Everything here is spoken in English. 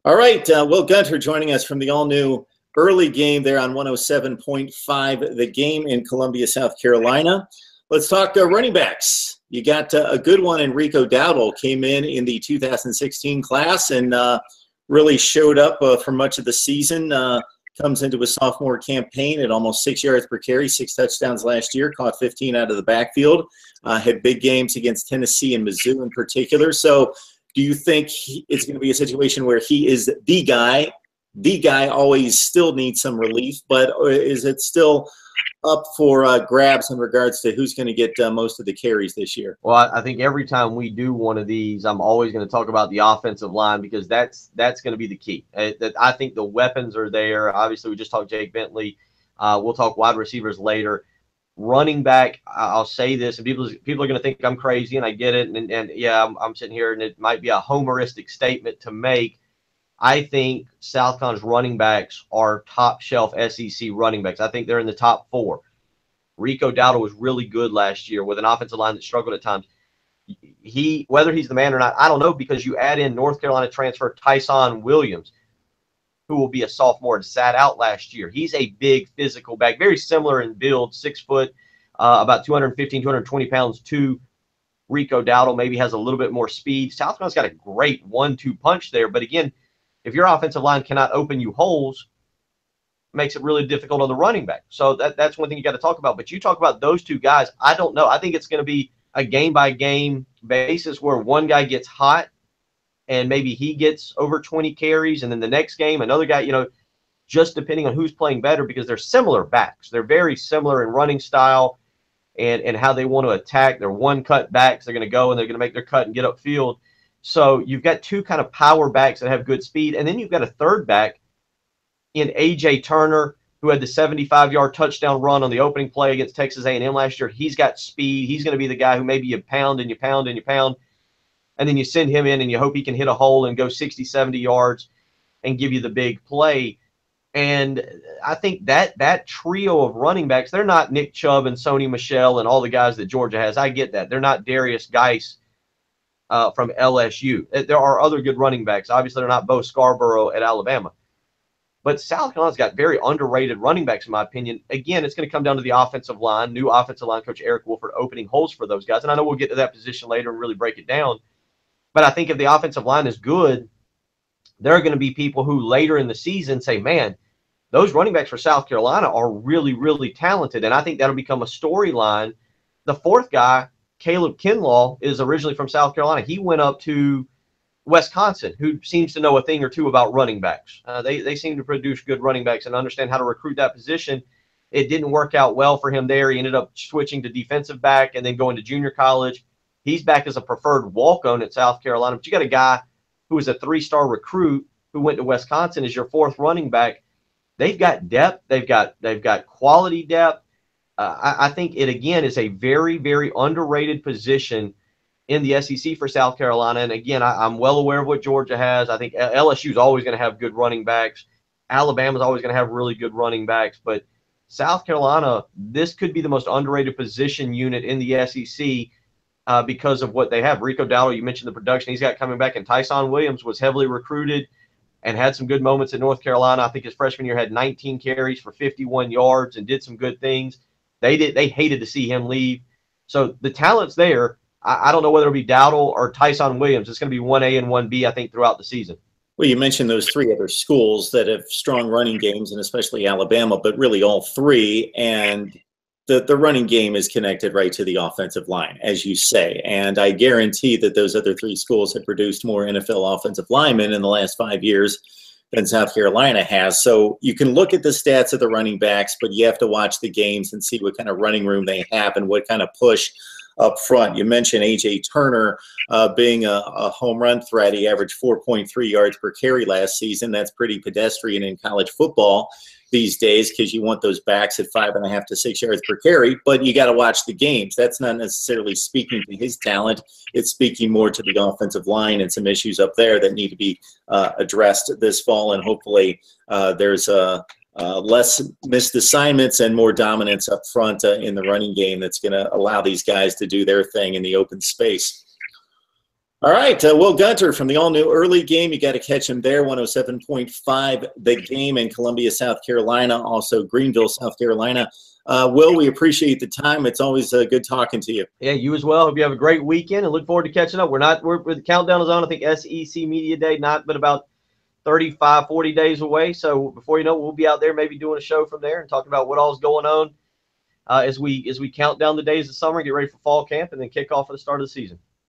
All right, Will Gunter joining us from the all-new early game there on 107.5, The Game in Columbia, South Carolina. Let's talk running backs. You got a good one in Rico Dowdle, came in the 2016 class and really showed up for much of the season. Comes into a sophomore campaign at almost 6 yards per carry, 6 touchdowns last year, caught 15 out of the backfield, had big games against Tennessee and Mizzou in particular. So do you think it's going to be a situation where he is the guy? The guy always still needs some relief, but is it still up for grabs in regards to who's going to get most of the carries this year? Well, I think every time we do one of these, I'm always going to talk about the offensive line because that's going to be the key. I think the weapons are there. Obviously, we just talked Jake Bentley. We'll talk wide receivers later. Running back, I'll say this, and people are going to think I'm crazy, and I get it. And yeah, I'm sitting here, and it might be a homeristic statement to make. I think South Carolina's running backs are top shelf SEC running backs. I think they're in the top 4. Rico Dowdle was really good last year with an offensive line that struggled at times. Whether he's the man or not, I don't know, because you add in North Carolina transfer Tyson Williams, who will be a sophomore and sat out last year. He's a big physical back, very similar in build, 6 foot, about 215, 220 pounds to Rico Dowdle. Maybe has a little bit more speed. South Carolina's got a great 1-2 punch there, but again, if your offensive line cannot open you holes, it makes it really difficult on the running back. So that's one thing you got to talk about. But you talk about those two guys, I don't know. I think it's going to be a game-by-game basis where one guy gets hot and maybe he gets over 20 carries, and then the next game, another guy, just depending on who's playing better, because they're similar backs. They're very similar in running style and how they want to attack. They're one-cut backs. They're going to go and they're going to make their cut and get upfield. So you've got two kind of power backs that have good speed, and then you've got a third back in A.J. Turner, who had the 75-yard touchdown run on the opening play against Texas A&M last year. He's got speed. He's going to be the guy who maybe you pound and you pound and you pound, and then you send him in and you hope he can hit a hole and go 60, 70 yards and give you the big play. And I think that trio of running backs, they're not Nick Chubb and Sony Michel and all the guys that Georgia has. I get that. They're not Darius Geis from LSU. There are other good running backs. Obviously, they're not Bo Scarborough at Alabama. But South Carolina's got very underrated running backs, in my opinion. Again, it's going to come down to the offensive line. New offensive line coach Eric Wolford opening holes for those guys. And I know we'll get to that position later and really break it down. But I think if the offensive line is good, there are going to be people who later in the season say, man, those running backs for South Carolina are really, really talented. And I think that'll become a storyline. The fourth guy, Caleb Kinlaw, is originally from South Carolina. He went up to Wisconsin, who seems to know a thing or two about running backs. They seem to produce good running backs and understand how to recruit that position. It didn't work out well for him there. He ended up switching to defensive back and then going to junior college. He's back as a preferred walk-on at South Carolina. But you got a guy who was a 3-star recruit who went to Wisconsin as your fourth running back. They've got depth. They've got quality depth. I think it, again, is a very, very underrated position in the SEC for South Carolina. And, again, I'm well aware of what Georgia has. I think LSU is always going to have good running backs. Alabama's always going to have really good running backs. But South Carolina, this could be the most underrated position unit in the SEC because of what they have. Rico Dowdle, you mentioned the production he's got coming back. And Tyson Williams was heavily recruited and had some good moments at North Carolina. I think his freshman year had 19 carries for 51 yards and did some good things. They hated to see him leave. So the talent's there. I don't know whether it'll be Dowdle or Tyson Williams. It's going to be 1A and 1B, I think, throughout the season. Well, you mentioned those 3 other schools that have strong running games, and especially Alabama, but really all 3. And the running game is connected right to the offensive line, as you say. And I guarantee that those other 3 schools have produced more NFL offensive linemen in the last 5 years than South Carolina has. So you can look at the stats of the running backs, but you have to watch the games and see what kind of running room they have and what kind of push up front. You mentioned A.J. Turner being a home run threat. He averaged 4.3 yards per carry last season. That's pretty pedestrian in college football these days because you want those backs at 5.5 to 6 yards per carry, but you got to watch the games. That's not necessarily speaking to his talent. It's speaking more to the offensive line and some issues up there that need to be addressed this fall, and hopefully there's less missed assignments and more dominance up front in the running game that's going to allow these guys to do their thing in the open space. All right, Will Gunter from the all-new Early Game. You got to catch him there, 107.5 The Game in Columbia, South Carolina, also Greenville, South Carolina. Will, we appreciate the time. It's always good talking to you. Yeah, you as well. Hope you have a great weekend and look forward to catching up. We're the countdown is on. I think SEC Media Day, not but about 35, 40 days away. So before you know it, we'll be out there maybe doing a show from there and talking about what all's going on as we count down the days of summer, get ready for fall camp, and then kick off for the start of the season.